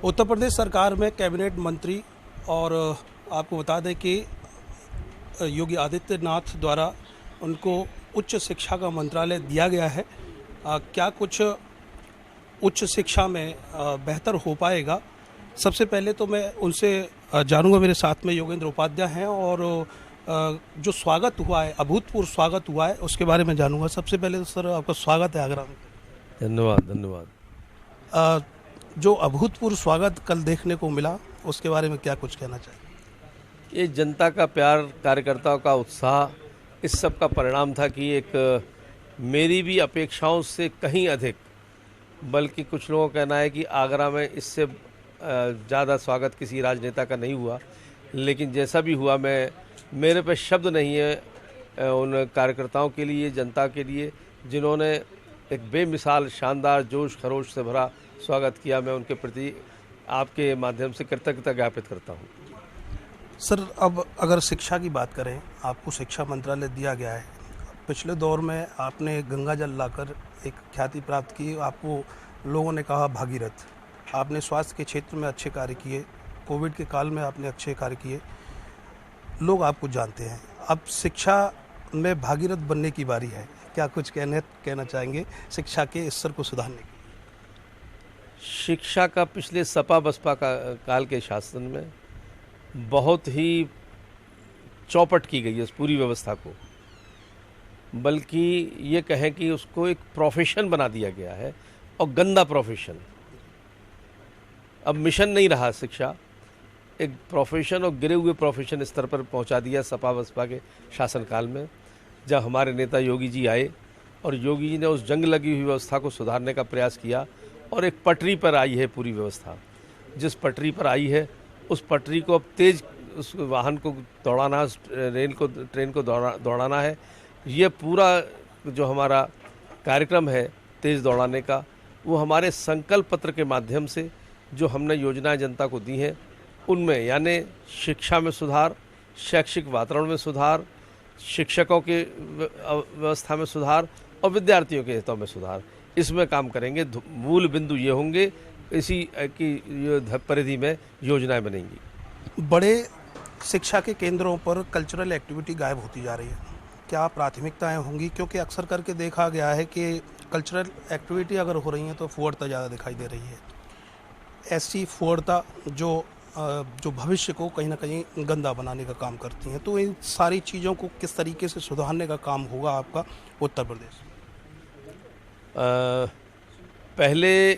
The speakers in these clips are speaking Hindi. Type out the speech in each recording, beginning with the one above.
उत्तर प्रदेश सरकार में कैबिनेट मंत्री और आपको बता दें कि योगी आदित्यनाथ द्वारा उनको उच्च शिक्षा का मंत्रालय दिया गया है। क्या कुछ उच्च शिक्षा में बेहतर हो पाएगा? सबसे पहले तो मैं उनसे जानूंगा। मेरे साथ में योगेंद्र उपाध्याय हैं और जो स्वागत हुआ है, अभूतपूर्व स्वागत हुआ है, उसके बारे में जानूंगा। सबसे पहले तो सर आपका स्वागत है आगरा में। धन्यवाद धन्यवाद। जो अभूतपूर्व स्वागत कल देखने को मिला, उसके बारे में क्या कुछ कहना चाहिए? ये जनता का प्यार, कार्यकर्ताओं का उत्साह, इस सब का परिणाम था कि एक मेरी भी अपेक्षाओं से कहीं अधिक, बल्कि कुछ लोगों का कहना है कि आगरा में इससे ज़्यादा स्वागत किसी राजनेता का नहीं हुआ। लेकिन जैसा भी हुआ, मेरे पे शब्द नहीं है उन कार्यकर्ताओं के लिए, जनता के लिए, जिन्होंने एक बेमिसाल शानदार जोश खरोश से भरा स्वागत किया। मैं उनके प्रति आपके माध्यम से कृतज्ञता ज्ञापित करता हूँ। सर, अब अगर शिक्षा की बात करें, आपको शिक्षा मंत्रालय दिया गया है। पिछले दौर में आपने गंगा जल लाकर एक ख्याति प्राप्त की, आपको लोगों ने कहा भागीरथ। आपने स्वास्थ्य के क्षेत्र में अच्छे कार्य किए, कोविड के काल में आपने अच्छे कार्य किए, लोग आपको जानते हैं। अब शिक्षा में भागीरथ बनने की बारी है। क्या कुछ कहना चाहेंगे शिक्षा के स्तर को सुधारने की? शिक्षा का पिछले सपा बसपा काल के शासन में बहुत ही चौपट की गई है इस पूरी व्यवस्था को, बल्कि ये कहें कि उसको एक प्रोफेशन बना दिया गया है, और गंदा प्रोफेशन। अब मिशन नहीं रहा शिक्षा, एक प्रोफेशन और गिरे हुए प्रोफेशन स्तर पर पहुंचा दिया सपा बसपा के शासनकाल में। जब हमारे नेता योगी जी आए और योगी जी ने उस जंग लगी हुई व्यवस्था को सुधारने का प्रयास किया, और एक पटरी पर आई है पूरी व्यवस्था। जिस पटरी पर आई है, उस पटरी को अब तेज, उस वाहन को दौड़ाना, उस ट्रेन को दौड़ाना है। ये पूरा जो हमारा कार्यक्रम है तेज दौड़ाने का, वो हमारे संकल्प पत्र के माध्यम से जो हमने योजनाएं जनता को दी हैं, उनमें यानी शिक्षा में सुधार, शैक्षिक वातावरण में सुधार, शिक्षकों के व्यवस्था में सुधार और विद्यार्थियों के हितों में सुधार, इसमें काम करेंगे। मूल बिंदु ये होंगे, इसी की परिधि में योजनाएं बनेंगी। बड़े शिक्षा के केंद्रों पर कल्चरल एक्टिविटी गायब होती जा रही है। क्या प्राथमिकताएं होंगी? क्योंकि अक्सर करके देखा गया है कि कल्चरल एक्टिविटी अगर हो रही है तो फुहड़ता ज़्यादा दिखाई दे रही है। ऐसी फुहड़ता जो भविष्य को कहीं ना कहीं गंदा बनाने का काम करती हैं। तो इन सारी चीज़ों को किस तरीके से सुधारने का काम होगा आपका उत्तर प्रदेश? पहले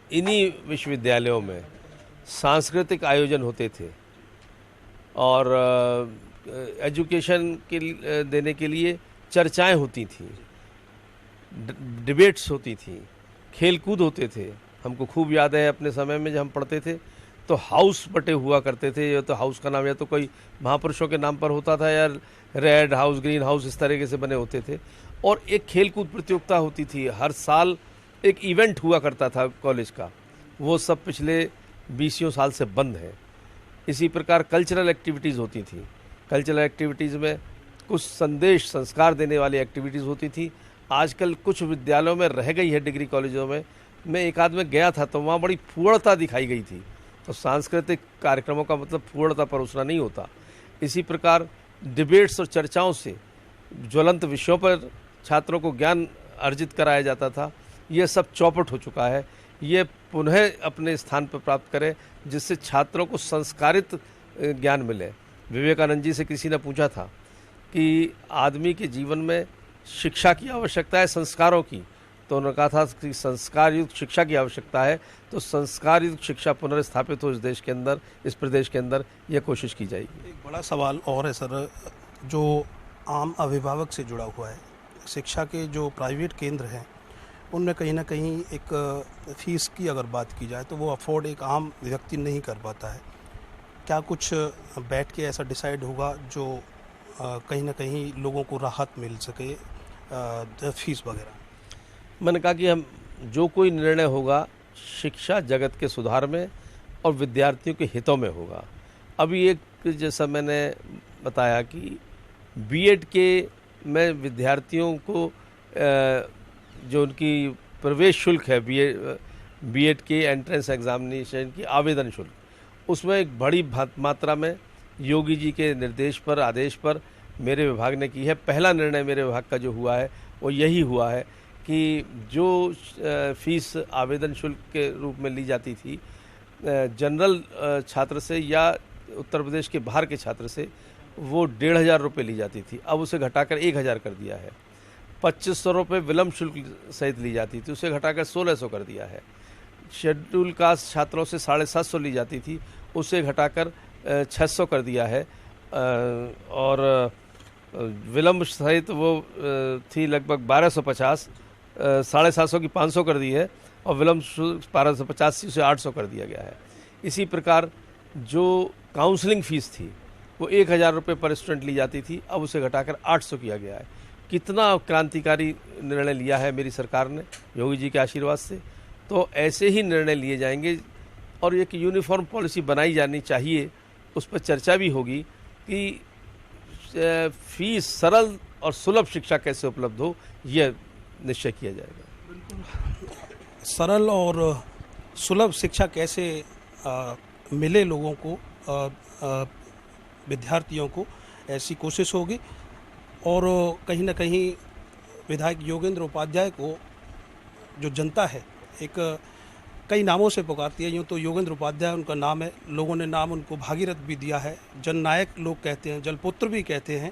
इन्हीं विश्वविद्यालयों में सांस्कृतिक आयोजन होते थे, और एजुकेशन के देने के लिए चर्चाएं होती थी, डिबेट्स होती थी, खेलकूद होते थे। हमको खूब याद है अपने समय में जब हम पढ़ते थे तो हाउस बटे हुआ करते थे। या तो हाउस का नाम या तो कोई महापुरुषों के नाम पर होता था, या रेड हाउस, ग्रीन हाउस, इस तरीके से बने होते थे। और एक खेलकूद प्रतियोगिता होती थी, हर साल एक इवेंट हुआ करता था कॉलेज का। वो सब पिछले 20 साल से बंद है। इसी प्रकार कल्चरल एक्टिविटीज़ होती थी। कल्चरल एक्टिविटीज़ में कुछ संदेश, संस्कार देने वाली एक्टिविटीज़ होती थी। आजकल कुछ विद्यालयों में रह गई है, डिग्री कॉलेजों में। मैं एक आध में गया था तो वहाँ बड़ी फूहड़ता दिखाई गई थी। तो सांस्कृतिक कार्यक्रमों का मतलब फूहड़ता परोसना नहीं होता। इसी प्रकार डिबेट्स और चर्चाओं से ज्वलंत विषयों पर छात्रों को ज्ञान अर्जित कराया जाता था। ये सब चौपट हो चुका है। ये पुनः अपने स्थान पर प्राप्त करें, जिससे छात्रों को संस्कारित ज्ञान मिले। विवेकानंद जी से किसी ने पूछा था कि आदमी के जीवन में शिक्षा की आवश्यकता है संस्कारों की, तो उन्होंने कहा था कि संस्कार युक्त शिक्षा की आवश्यकता है। तो संस्कार युक्त शिक्षा पुनर्स्थापित हो इस देश के अंदर, इस प्रदेश के अंदर, यह कोशिश की जाएगी। एक बड़ा सवाल और है सर, जो आम अभिभावक से जुड़ा हुआ है। शिक्षा के जो प्राइवेट केंद्र हैं, उनमें कहीं ना कहीं एक फीस की अगर बात की जाए तो वो अफोर्ड एक आम व्यक्ति नहीं कर पाता है। क्या कुछ बैठ के ऐसा डिसाइड होगा जो कहीं ना कहीं लोगों को राहत मिल सके फीस वगैरह? मैंने कहा कि हम जो कोई निर्णय होगा शिक्षा जगत के सुधार में और विद्यार्थियों के हितों में होगा। अभी एक जैसा मैंने बताया कि बीएड के में विद्यार्थियों को जो उनकी प्रवेश शुल्क है, बीएड बीएड के एंट्रेंस एग्जामिनेशन की आवेदन शुल्क, उसमें एक बड़ी मात्रा में योगी जी के निर्देश पर, आदेश पर मेरे विभाग ने की है। पहला निर्णय मेरे विभाग का जो हुआ है वो यही हुआ है कि जो फीस आवेदन शुल्क के रूप में ली जाती थी जनरल छात्र से या उत्तर प्रदेश के बाहर के छात्र से, वो 1,500 रुपये ली जाती थी, अब उसे घटाकर 1,000 कर दिया है। 2,500 रुपये विलम्ब शुल्क सहित ली जाती थी, उसे घटाकर 1,600 कर दिया है। शेड्यूल कास्ट छात्रों से 750 ली जाती थी, उसे घटाकर 600 कर दिया है। और विलम्ब सहित वो थी लगभग 1250, 750 की 500 कर दी है, और विलम्ब शुल्क 1250 से 800 कर दिया गया है। इसी प्रकार जो काउंसलिंग फ़ीस थी वो 1,000 रुपये पर स्टूडेंट ली जाती थी, अब उसे घटाकर 800 किया गया है। कितना क्रांतिकारी निर्णय लिया है मेरी सरकार ने योगी जी के आशीर्वाद से। तो ऐसे ही निर्णय लिए जाएंगे और एक यूनिफॉर्म पॉलिसी बनाई जानी चाहिए, उस पर चर्चा भी होगी कि फीस सरल और सुलभ शिक्षा कैसे उपलब्ध हो, यह निश्चय किया जाएगा। सरल और सुलभ शिक्षा कैसे मिले लोगों को, विद्यार्थियों को, ऐसी कोशिश होगी। और कहीं ना कहीं विधायक योगेंद्र उपाध्याय को जो जनता है एक कई नामों से पुकारती है। यूँ तो योगेंद्र उपाध्याय उनका नाम है, लोगों ने नाम उनको भागीरथ भी दिया है, जननायक लोग कहते हैं, जलपुत्र भी कहते हैं।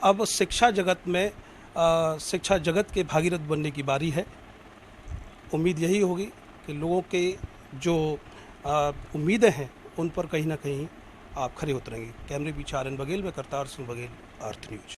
अब शिक्षा जगत में शिक्षा जगत के भागीरथ बनने की बारी है। उम्मीद यही होगी कि लोगों के जो उम्मीदें हैं उन पर कहीं ना कहीं आप खरे उतरेंगे। कैमरे पीछे आर एन बघेल में करतार सिंह बघेल, अर्थ न्यूज।